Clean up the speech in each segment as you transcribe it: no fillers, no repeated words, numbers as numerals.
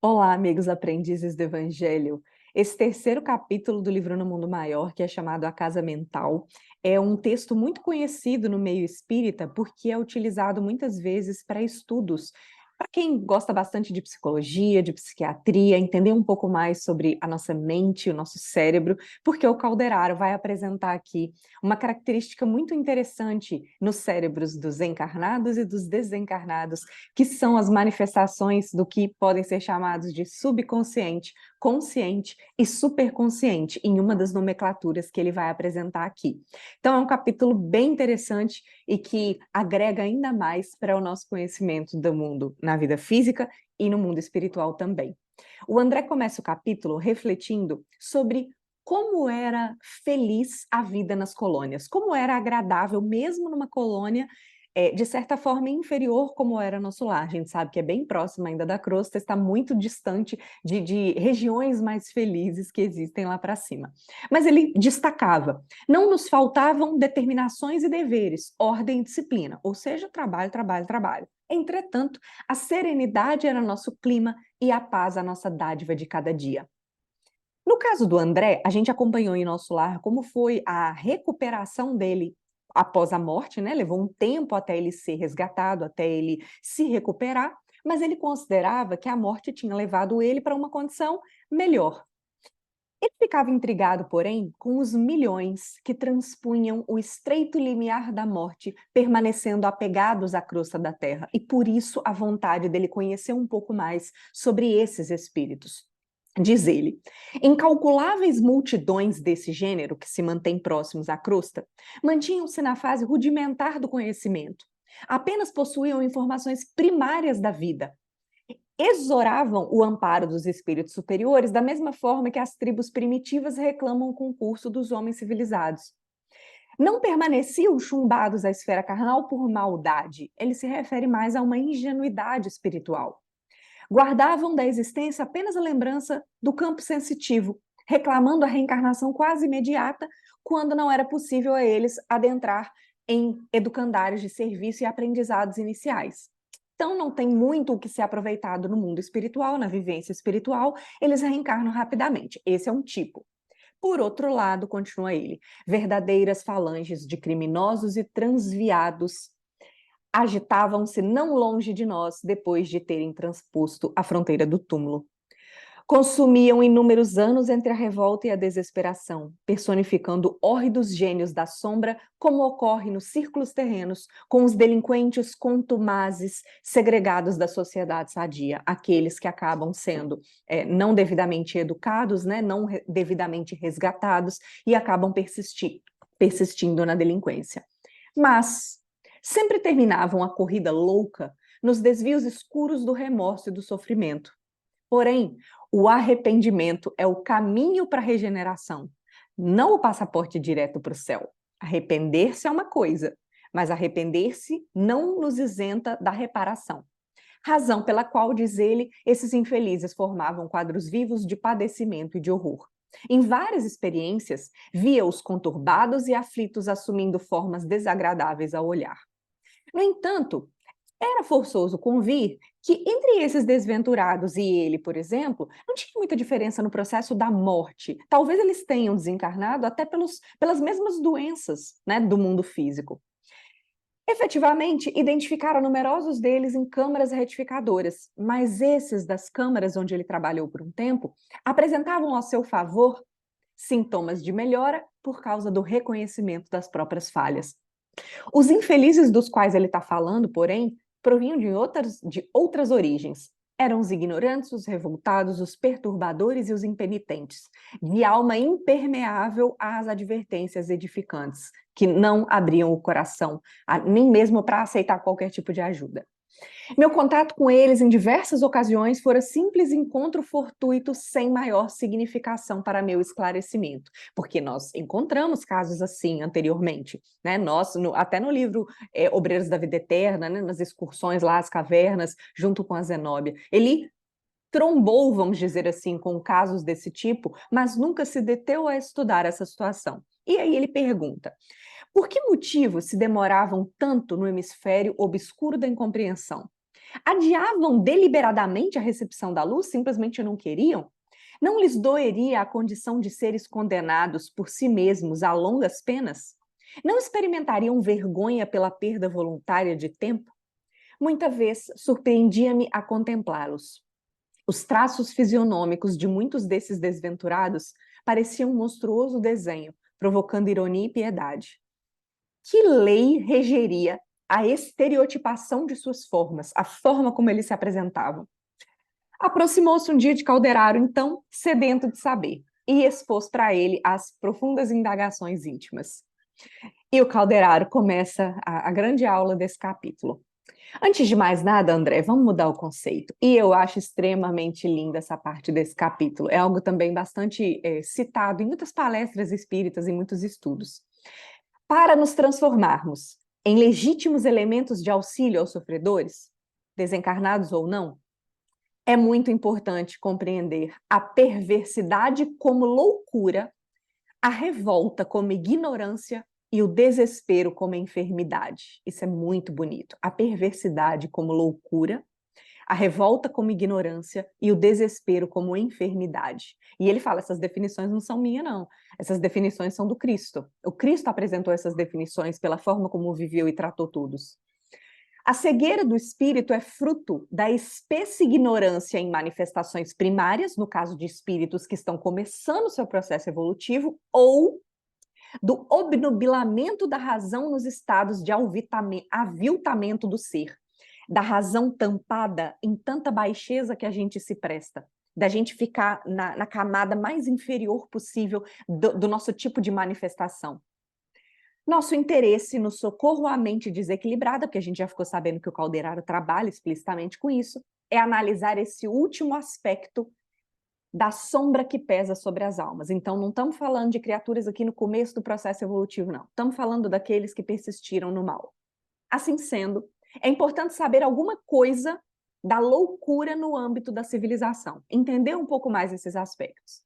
Olá, amigos aprendizes do Evangelho. Esse terceiro capítulo do livro No Mundo Maior, que é chamado A Casa Mental, é um texto muito conhecido no meio espírita porque é utilizado muitas vezes para estudos. Para quem gosta bastante de psicologia, de psiquiatria, entender um pouco mais sobre a nossa mente, o nosso cérebro, porque o Calderaro vai apresentar aqui uma característica muito interessante nos cérebros dos encarnados e dos desencarnados, que são as manifestações do que podem ser chamados de subconsciente, consciente e superconsciente, em uma das nomenclaturas que ele vai apresentar aqui. Então, é um capítulo bem interessante e que agrega ainda mais para o nosso conhecimento do mundo na vida física e no mundo espiritual também. O André começa o capítulo refletindo sobre como era feliz a vida nas colônias, como era agradável, mesmo numa colônia de certa forma inferior como era nosso lar. A gente sabe que é bem próximo ainda da crosta, está muito distante de regiões mais felizes que existem lá para cima. Mas ele destacava, não nos faltavam determinações e deveres, ordem e disciplina, ou seja, trabalho, trabalho, trabalho. Entretanto, a serenidade era nosso clima e a paz a nossa dádiva de cada dia. No caso do André, a gente acompanhou em nosso lar como foi a recuperação dele após a morte, né? Levou um tempo até ele ser resgatado, até ele se recuperar, mas ele considerava que a morte tinha levado ele para uma condição melhor. Ele ficava intrigado, porém, com os milhões que transpunham o estreito limiar da morte, permanecendo apegados à crosta da terra, e por isso a vontade dele conhecer um pouco mais sobre esses espíritos. Diz ele, incalculáveis multidões desse gênero que se mantêm próximos à crosta mantinham-se na fase rudimentar do conhecimento. Apenas possuíam informações primárias da vida. Exoravam o amparo dos espíritos superiores da mesma forma que as tribos primitivas reclamam o concurso dos homens civilizados. Não permaneciam chumbados à esfera carnal por maldade. Ele se refere mais a uma ingenuidade espiritual. Guardavam da existência apenas a lembrança do campo sensitivo, reclamando a reencarnação quase imediata, quando não era possível a eles adentrar em educandários de serviço e aprendizados iniciais. Então, não tem muito o que ser aproveitado no mundo espiritual, na vivência espiritual, eles reencarnam rapidamente. Esse é um tipo. Por outro lado, continua ele, verdadeiras falanges de criminosos e transviados agitavam-se não longe de nós depois de terem transposto a fronteira do túmulo. Consumiam inúmeros anos entre a revolta e a desesperação, personificando hórridos gênios da sombra, como ocorre nos círculos terrenos, com os delinquentes contumazes segregados da sociedade sadia, aqueles que acabam sendo não devidamente educados, né, não devidamente resgatados e acabam persistindo na delinquência. Mas sempre terminavam a corrida louca nos desvios escuros do remorso e do sofrimento. Porém, o arrependimento é o caminho para a regeneração, não o passaporte direto para o céu. Arrepender-se é uma coisa, mas arrepender-se não nos isenta da reparação. Razão pela qual, diz ele, esses infelizes formavam quadros vivos de padecimento e de horror. Em várias experiências, via-os conturbados e aflitos assumindo formas desagradáveis ao olhar. No entanto, era forçoso convir que entre esses desventurados e ele, por exemplo, não tinha muita diferença no processo da morte. Talvez eles tenham desencarnado até pelas mesmas doenças, né, do mundo físico. Efetivamente, identificaram numerosos deles em câmaras retificadoras, mas esses das câmaras onde ele trabalhou por um tempo apresentavam ao seu favor sintomas de melhora por causa do reconhecimento das próprias falhas. Os infelizes dos quais ele está falando, porém, provinham de outras origens. Eram os ignorantes, os revoltados, os perturbadores e os impenitentes, de alma impermeável às advertências edificantes, que não abriam o coração, nem mesmo para aceitar qualquer tipo de ajuda. Meu contato com eles em diversas ocasiões fora simples encontro fortuito sem maior significação para meu esclarecimento, porque nós encontramos casos assim anteriormente, né? Nós, até no livro Obreiros da Vida Eterna, né? Nas excursões lá às cavernas, junto com a Zenóbia, ele trombou, vamos dizer assim, com casos desse tipo, mas nunca se deteu a estudar essa situação. E aí ele pergunta, por que motivo se demoravam tanto no hemisfério obscuro da incompreensão? Adiavam deliberadamente a recepção da luz, simplesmente não queriam? Não lhes doeria a condição de seres condenados por si mesmos a longas penas? Não experimentariam vergonha pela perda voluntária de tempo? Muita vez surpreendia-me a contemplá-los. Os traços fisionômicos de muitos desses desventurados pareciam um monstruoso desenho, provocando ironia e piedade. Que lei regeria a estereotipação de suas formas, a forma como eles se apresentavam? Aproximou-se um dia de Calderaro, então, sedento de saber, e expôs para ele as profundas indagações íntimas. E o Calderaro começa a grande aula desse capítulo. Antes de mais nada, André, vamos mudar o conceito. E eu acho extremamente linda essa parte desse capítulo. É algo também bastante citado em muitas palestras espíritas e muitos estudos. Para nos transformarmos em legítimos elementos de auxílio aos sofredores, desencarnados ou não, é muito importante compreender a perversidade como loucura, a revolta como ignorância e o desespero como enfermidade. Isso é muito bonito. A perversidade como loucura, a revolta como ignorância e o desespero como enfermidade. E ele fala, essas definições não são minhas, não. Essas definições são do Cristo. O Cristo apresentou essas definições pela forma como viveu e tratou todos. A cegueira do espírito é fruto da espessa ignorância em manifestações primárias, no caso de espíritos que estão começando seu processo evolutivo, ou do obnubilamento da razão nos estados de aviltamento do ser, da razão tampada em tanta baixeza que a gente se presta, da gente ficar na camada mais inferior possível do nosso tipo de manifestação. Nosso interesse no socorro à mente desequilibrada, porque a gente já ficou sabendo que o Calderaro trabalha explicitamente com isso, é analisar esse último aspecto da sombra que pesa sobre as almas. Então, não estamos falando de criaturas aqui no começo do processo evolutivo, não. Estamos falando daqueles que persistiram no mal. Assim sendo, é importante saber alguma coisa da loucura no âmbito da civilização, entender um pouco mais esses aspectos.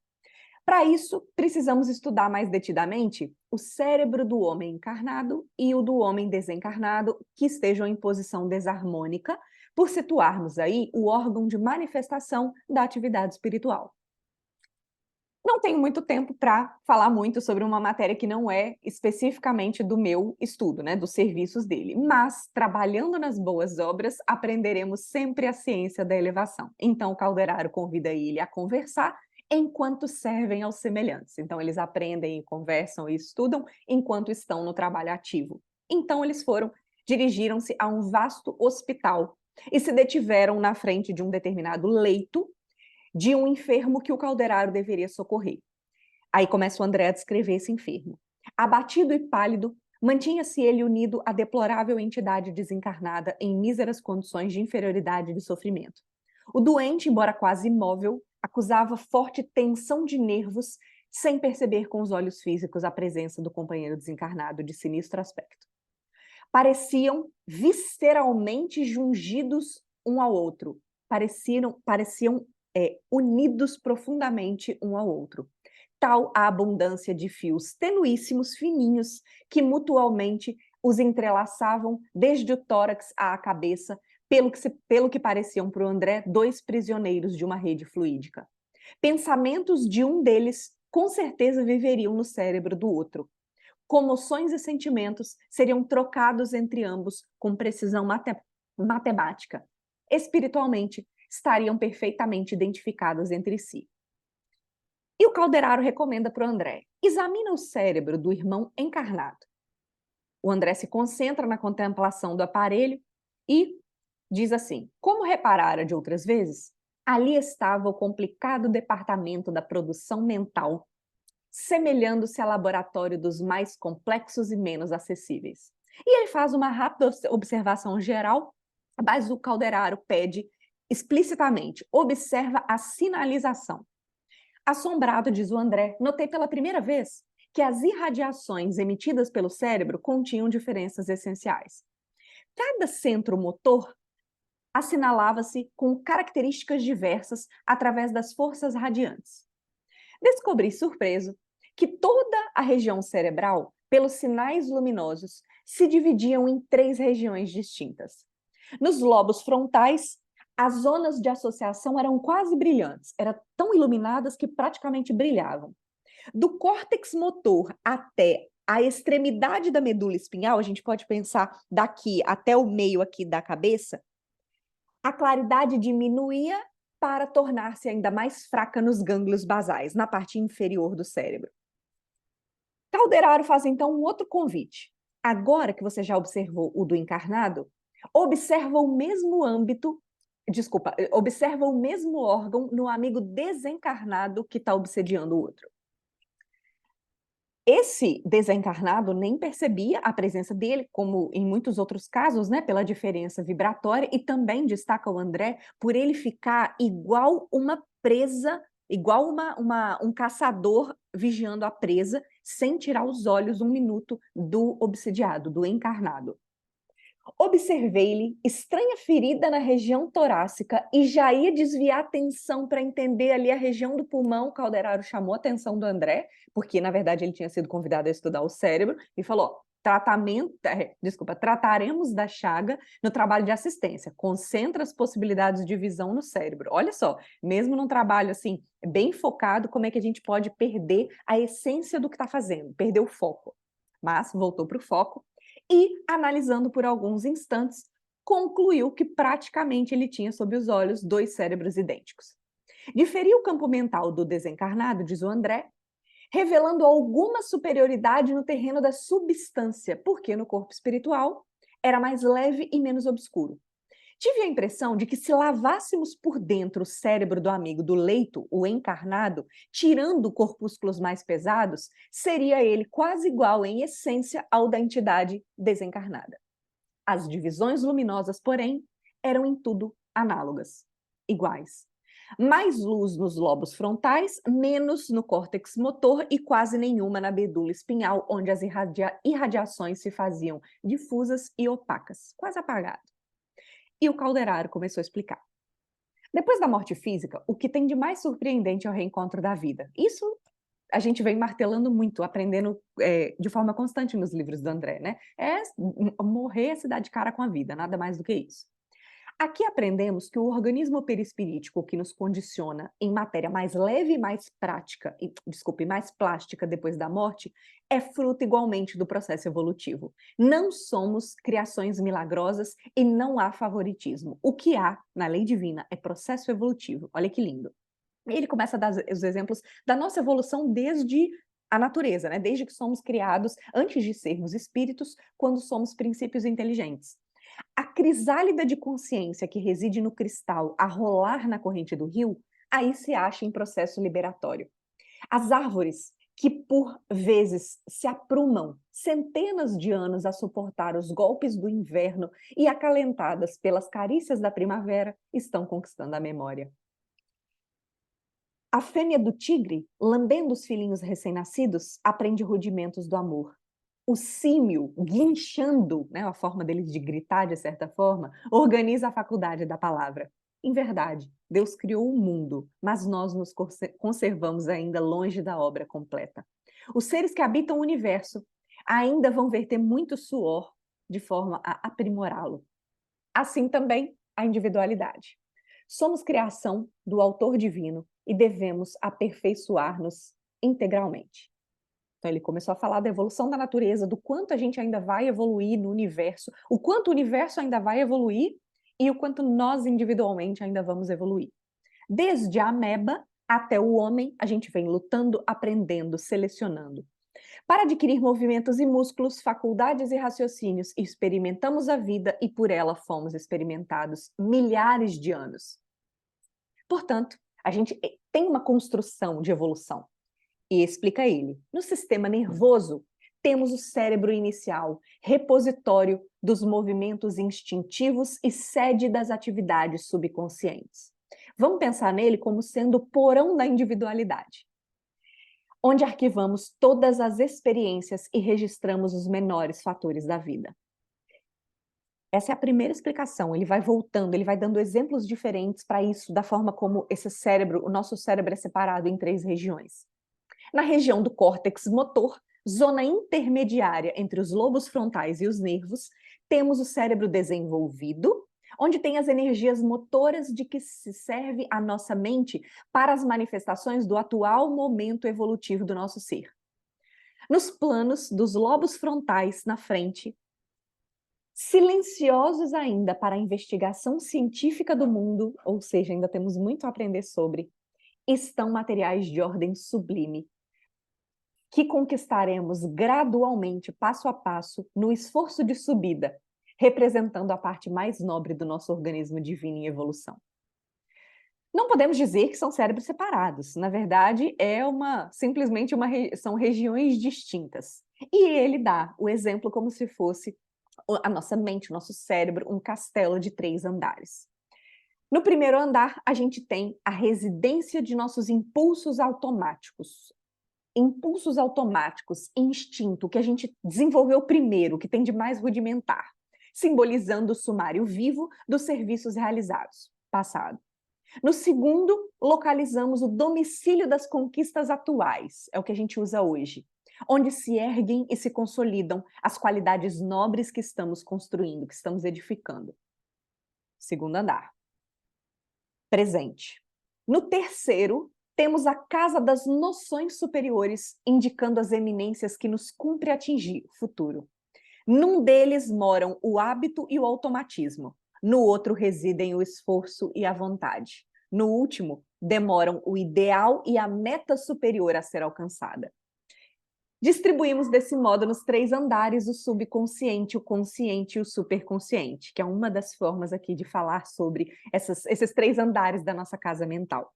Para isso, precisamos estudar mais detidamente o cérebro do homem encarnado e o do homem desencarnado, que estejam em posição desarmônica, por situarmos aí o órgão de manifestação da atividade espiritual. Não tenho muito tempo para falar muito sobre uma matéria que não é especificamente do meu estudo, né, dos serviços dele, mas trabalhando nas boas obras, aprenderemos sempre a ciência da elevação. Então, o Calderaro convida ele a conversar enquanto servem aos semelhantes. Então, eles aprendem, conversam e estudam enquanto estão no trabalho ativo. Então, dirigiram-se a um vasto hospital e se detiveram na frente de um determinado leito de um enfermo que o Calderaro deveria socorrer. Aí começa o André a descrever esse enfermo. Abatido e pálido, mantinha-se ele unido à deplorável entidade desencarnada em míseras condições de inferioridade e de sofrimento. O doente, embora quase imóvel, acusava forte tensão de nervos, sem perceber com os olhos físicos a presença do companheiro desencarnado de sinistro aspecto. Pareciam visceralmente jungidos um ao outro, pareciam unidos profundamente um ao outro. Tal a abundância de fios tenuíssimos, fininhos, que os entrelaçavam desde o tórax à cabeça, pelo que pareciam para o André dois prisioneiros de uma rede fluídica. Pensamentos de um deles com certeza viveriam no cérebro do outro. Comoções e sentimentos seriam trocados entre ambos com precisão matemática. Espiritualmente, estariam perfeitamente identificados entre si. E o Calderaro recomenda para o André: examina o cérebro do irmão encarnado. O André se concentra na contemplação do aparelho e diz assim: como reparara de outras vezes, ali estava o complicado departamento da produção mental, semelhando-se a laboratório dos mais complexos e menos acessíveis. E ele faz uma rápida observação geral, mas o Calderaro pede explicitamente: observa a sinalização. Assombrado, diz o André, notei pela primeira vez que as irradiações emitidas pelo cérebro continham diferenças essenciais. Cada centro motor assinalava-se com características diversas através das forças radiantes. Descobri, surpreso, que toda a região cerebral, pelos sinais luminosos, se dividiam em 3 regiões distintas. Nos lobos frontais, as zonas de associação eram quase brilhantes, eram tão iluminadas que praticamente brilhavam. Do córtex motor até a extremidade da medula espinhal, a gente pode pensar daqui até o meio aqui da cabeça, a claridade diminuía para tornar-se ainda mais fraca nos gânglios basais, na parte inferior do cérebro. Calderaro faz então um outro convite. Agora que você já observou o do encarnado, observa o mesmo observa o mesmo órgão no amigo desencarnado que está obsediando o outro. Esse desencarnado nem percebia a presença dele, como em muitos outros casos, né, pela diferença vibratória, e também destaca o André por ele ficar igual uma presa, igual um caçador vigiando a presa, sem tirar os olhos um minuto do obsidiado, do encarnado. Observei-lhe estranha ferida na região torácica e já ia desviar a atenção para entender ali a região do pulmão. Calderaro chamou a atenção do André, porque na verdade ele tinha sido convidado a estudar o cérebro e falou: trataremos da chaga no trabalho de assistência. Concentra as possibilidades de visão no cérebro. Olha só, mesmo num trabalho assim bem focado, como é que a gente pode perder a essência do que está fazendo, perder o foco? Mas voltou para o foco e, analisando por alguns instantes, concluiu que praticamente ele tinha sob os olhos dois cérebros idênticos. Diferia o campo mental do desencarnado, diz o André, revelando alguma superioridade no terreno da substância, porque no corpo espiritual era mais leve e menos obscuro. Tive a impressão de que se lavássemos por dentro o cérebro do amigo do leito, o encarnado, tirando corpúsculos mais pesados, seria ele quase igual em essência ao da entidade desencarnada. As divisões luminosas, porém, eram em tudo análogas, iguais. Mais luz nos lobos frontais, menos no córtex motor e quase nenhuma na medula espinhal, onde as irradiações se faziam difusas e opacas, quase apagado. E o Calderaro começou a explicar. Depois da morte física, o que tem de mais surpreendente é o reencontro da vida. Isso a gente vem martelando muito, aprendendo de forma constante nos livros do André, né? Morrer é se dar de cara com a vida, nada mais do que isso. Aqui aprendemos que o organismo perispirítico que nos condiciona em matéria mais leve e mais mais plástica depois da morte, é fruto igualmente do processo evolutivo. Não somos criações milagrosas e não há favoritismo. O que há na lei divina é processo evolutivo. Olha que lindo. Ele começa a dar os exemplos da nossa evolução desde a natureza, né? Desde que somos criados, antes de sermos espíritos, quando somos princípios inteligentes. A crisálida de consciência que reside no cristal a rolar na corrente do rio, aí se acha em processo liberatório. As árvores que por vezes se aprumam centenas de anos a suportar os golpes do inverno e acalentadas pelas carícias da primavera, estão conquistando a memória. A fêmea do tigre, lambendo os filhinhos recém-nascidos, aprende rudimentos do amor. O símio, guinchando, né, a forma deles de gritar de certa forma, organiza a faculdade da palavra. Em verdade, Deus criou o mundo, mas nós nos conservamos ainda longe da obra completa. Os seres que habitam o universo ainda vão verter muito suor de forma a aprimorá-lo. Assim também a individualidade. Somos criação do autor divino e devemos aperfeiçoar-nos integralmente. Então ele começou a falar da evolução da natureza, do quanto a gente ainda vai evoluir no universo, o quanto o universo ainda vai evoluir e o quanto nós individualmente ainda vamos evoluir. Desde a ameba até o homem, a gente vem lutando, aprendendo, selecionando. Para adquirir movimentos e músculos, faculdades e raciocínios, experimentamos a vida e por ela fomos experimentados milhares de anos. Portanto, a gente tem uma construção de evolução. E explica ele, no sistema nervoso, temos o cérebro inicial, repositório dos movimentos instintivos e sede das atividades subconscientes. Vamos pensar nele como sendo o porão da individualidade, onde arquivamos todas as experiências e registramos os menores fatores da vida. Essa é a primeira explicação, ele vai voltando, ele vai dando exemplos diferentes para isso, da forma como esse cérebro, o nosso cérebro é separado em 3 regiões. Na região do córtex motor, zona intermediária entre os lobos frontais e os nervos, temos o cérebro desenvolvido, onde tem as energias motoras de que se serve a nossa mente para as manifestações do atual momento evolutivo do nosso ser. Nos planos dos lobos frontais na frente, silenciosos ainda para a investigação científica do mundo, ou seja, ainda temos muito a aprender sobre, estão materiais de ordem sublime, que conquistaremos gradualmente, passo a passo, no esforço de subida, representando a parte mais nobre do nosso organismo divino em evolução. Não podemos dizer que são cérebros separados, na verdade, simplesmente são regiões distintas. E ele dá o exemplo como se fosse a nossa mente, o nosso cérebro, um castelo de 3 andares. No primeiro andar, a gente tem a residência de nossos impulsos automáticos. Impulsos automáticos, instinto, que a gente desenvolveu primeiro, que tem de mais rudimentar, simbolizando o sumário vivo dos serviços realizados, passado. No segundo, localizamos o domicílio das conquistas atuais, é o que a gente usa hoje, onde se erguem e se consolidam as qualidades nobres que estamos construindo, que estamos edificando. Segundo andar. Presente. No terceiro, temos a casa das noções superiores, indicando as eminências que nos cumpre atingir, futuro. Num deles moram o hábito e o automatismo. No outro residem o esforço e a vontade. No último, demoram o ideal e a meta superior a ser alcançada. Distribuímos desse modo nos 3 andares o subconsciente, o consciente e o superconsciente, que é uma das formas aqui de falar sobre esses 3 andares da nossa casa mental.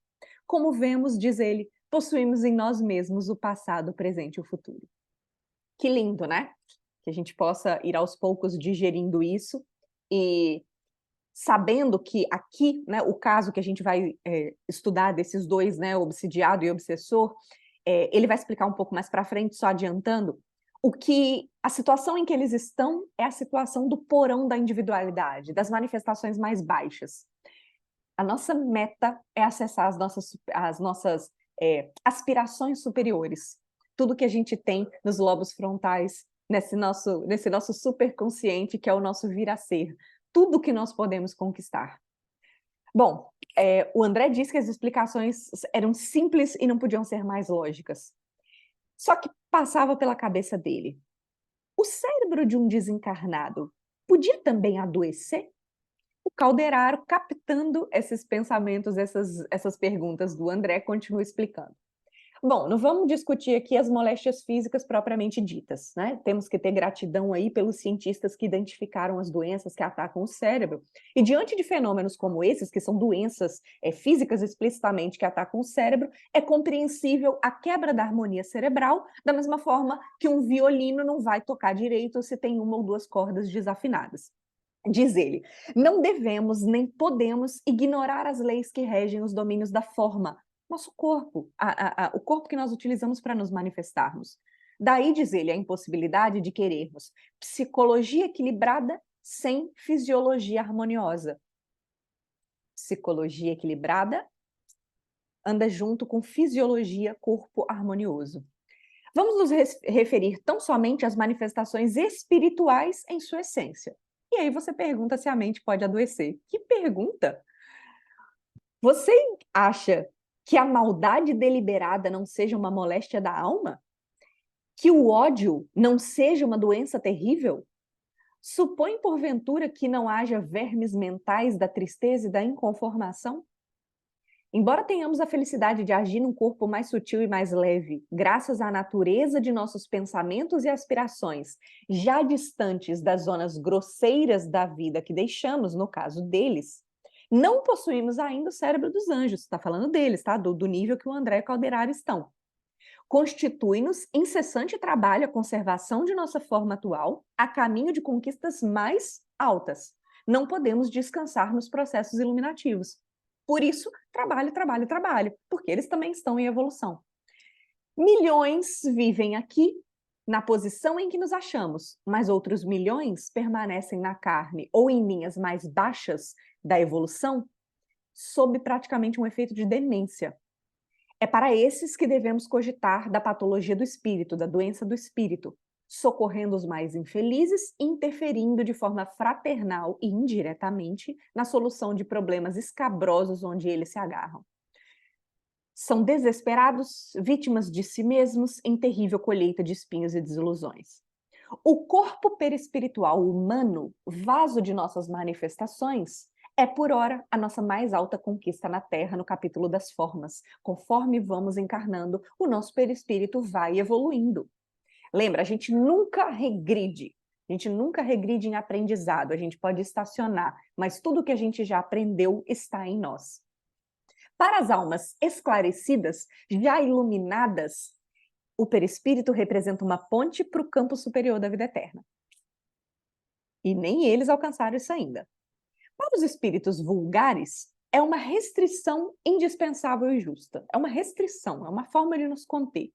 Como vemos, diz ele, possuímos em nós mesmos o passado, o presente e o futuro. Que lindo, né? Que a gente possa ir aos poucos digerindo isso e sabendo que aqui, né, o caso que a gente vai estudar desses 2, né, obsidiado e obsessor, ele vai explicar um pouco mais para frente, só adiantando, a situação em que eles estão é a situação do porão da individualidade, das manifestações mais baixas. A nossa meta é acessar as nossas aspirações superiores. Tudo que a gente tem nos lobos frontais, nesse nosso superconsciente, que é o nosso vir a ser. Tudo que nós podemos conquistar. Bom, o André disse que as explicações eram simples e não podiam ser mais lógicas. Só que passava pela cabeça dele. O cérebro de um desencarnado podia também adoecer? O Calderaro, captando esses pensamentos, essas perguntas do André, continua explicando. Bom, não vamos discutir aqui as moléstias físicas propriamente ditas, né? Temos que ter gratidão aí pelos cientistas que identificaram as doenças que atacam o cérebro. E diante de fenômenos como esses, que são doenças físicas explicitamente que atacam o cérebro, é compreensível a quebra da harmonia cerebral, da mesma forma que um violino não vai tocar direito se tem 1 ou 2 cordas desafinadas. Diz ele, não devemos nem podemos ignorar as leis que regem os domínios da forma, nosso corpo, o corpo que nós utilizamos para nos manifestarmos. Daí, diz ele, a impossibilidade de querermos psicologia equilibrada sem fisiologia harmoniosa. Psicologia equilibrada anda junto com fisiologia, corpo harmonioso. Vamos nos referir tão somente às manifestações espirituais em sua essência. E aí você pergunta se a mente pode adoecer. Que pergunta! Você acha que a maldade deliberada não seja uma moléstia da alma? Que o ódio não seja uma doença terrível? Supõe, porventura, que não haja vermes mentais da tristeza e da inconformação? Embora tenhamos a felicidade de agir num corpo mais sutil e mais leve, graças à natureza de nossos pensamentos e aspirações, já distantes das zonas grosseiras da vida que deixamos, no caso deles, não possuímos ainda o cérebro dos anjos, está falando deles, tá? Do nível que o André e o Calderaro estão. Constitui-nos incessante trabalho a conservação de nossa forma atual, a caminho de conquistas mais altas. Não podemos descansar nos processos iluminativos. Por isso, trabalho, trabalho, trabalho, porque eles também estão em evolução. Milhões vivem aqui, na posição em que nos achamos, mas outros milhões permanecem na carne ou em linhas mais baixas da evolução, sob praticamente um efeito de demência. É para esses que devemos cogitar da patologia do espírito, da doença do espírito, socorrendo os mais infelizes, interferindo de forma fraternal e indiretamente na solução de problemas escabrosos onde eles se agarram. São desesperados, vítimas de si mesmos em terrível colheita de espinhos e desilusões. O corpo perispiritual humano, vaso de nossas manifestações, é por ora a nossa mais alta conquista na Terra no capítulo das formas. Conforme vamos encarnando, o nosso perispírito vai evoluindo. Lembra, a gente nunca regride. A gente nunca regride em aprendizado. A gente pode estacionar, mas tudo que a gente já aprendeu está em nós. Para as almas esclarecidas, já iluminadas, o perispírito representa uma ponte para o campo superior da vida eterna. E nem eles alcançaram isso ainda. Para os espíritos vulgares, é uma restrição indispensável e justa. É uma restrição, é uma forma de nos conter.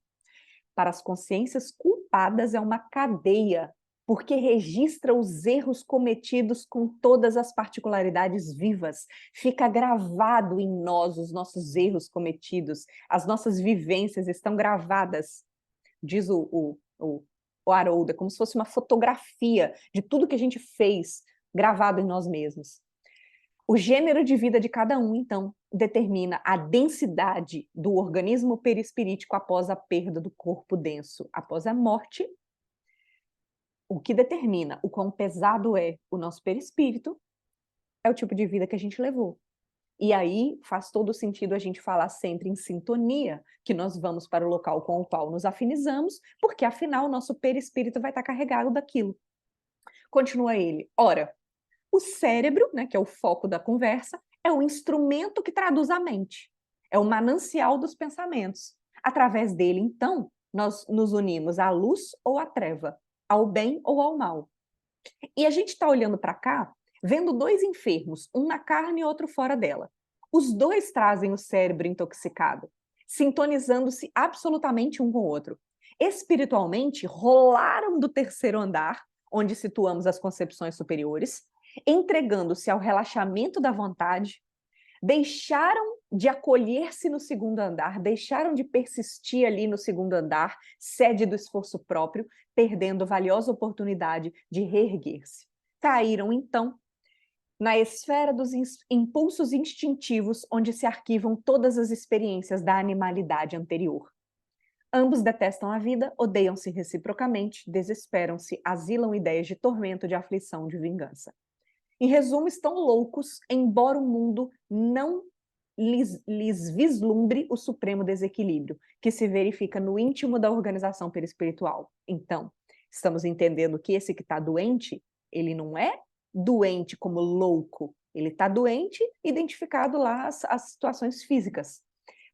Para as consciências culpadas, é uma cadeia, porque registra os erros cometidos com todas as particularidades vivas. Fica gravado em nós os nossos erros cometidos, as nossas vivências estão gravadas, diz o Haroldo, é como se fosse uma fotografia de tudo que a gente fez, gravado em nós mesmos. O gênero de vida de cada um, então, determina a densidade do organismo perispirítico após a perda do corpo denso, após a morte. O que determina o quão pesado é o nosso perispírito é o tipo de vida que a gente levou. E aí faz todo sentido a gente falar sempre em sintonia, que nós vamos para o local com o qual nos afinizamos, porque afinal o nosso perispírito vai estar carregado daquilo. Continua ele. Ora, o cérebro, né, que é o foco da conversa, é o instrumento que traduz a mente. É o manancial dos pensamentos. Através dele, então, nós nos unimos à luz ou à treva, ao bem ou ao mal. E a gente está olhando para cá, vendo dois enfermos, um na carne e outro fora dela. Os dois trazem o cérebro intoxicado, sintonizando-se absolutamente um com o outro. Espiritualmente, rolaram do terceiro andar, onde situamos as concepções superiores, entregando-se ao relaxamento da vontade, deixaram de acolher-se no segundo andar, deixaram de persistir ali no segundo andar, sede do esforço próprio, perdendo valiosa oportunidade de reerguer-se. Caíram, então, na esfera dos impulsos instintivos, onde se arquivam todas as experiências da animalidade anterior. Ambos detestam a vida, odeiam-se reciprocamente, desesperam-se, asilam ideias de tormento, de aflição, de vingança. Em resumo, estão loucos, embora o mundo não lhes vislumbre o supremo desequilíbrio, que se verifica no íntimo da organização perispiritual. Então, estamos entendendo que esse que está doente, ele não é doente como louco, ele está doente identificado lá as situações físicas.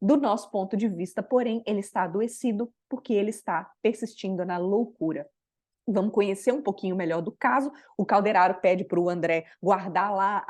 Do nosso ponto de vista, porém, ele está adoecido porque ele está persistindo na loucura. Vamos conhecer um pouquinho melhor do caso. O Calderaro pede para o André guardar lá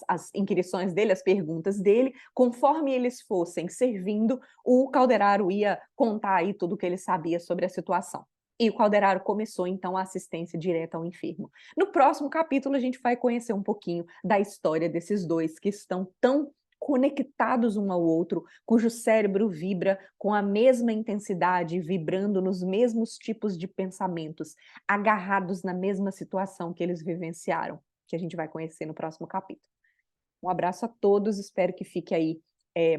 as inquirições dele, as perguntas dele. Conforme eles fossem servindo, o Calderaro ia contar aí tudo o que ele sabia sobre a situação. E o Calderaro começou, então, a assistência direta ao enfermo. No próximo capítulo, a gente vai conhecer um pouquinho da história desses dois que estão tão conectados um ao outro, cujo cérebro vibra com a mesma intensidade, vibrando nos mesmos tipos de pensamentos, agarrados na mesma situação que eles vivenciaram, que a gente vai conhecer no próximo capítulo. Um abraço a todos, espero que fique aí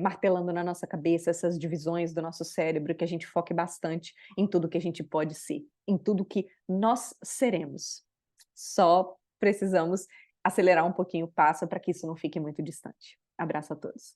martelando na nossa cabeça essas divisões do nosso cérebro, que a gente foque bastante em tudo que a gente pode ser, em tudo que nós seremos. Só precisamos acelerar um pouquinho o passo para que isso não fique muito distante. Abraço a todos.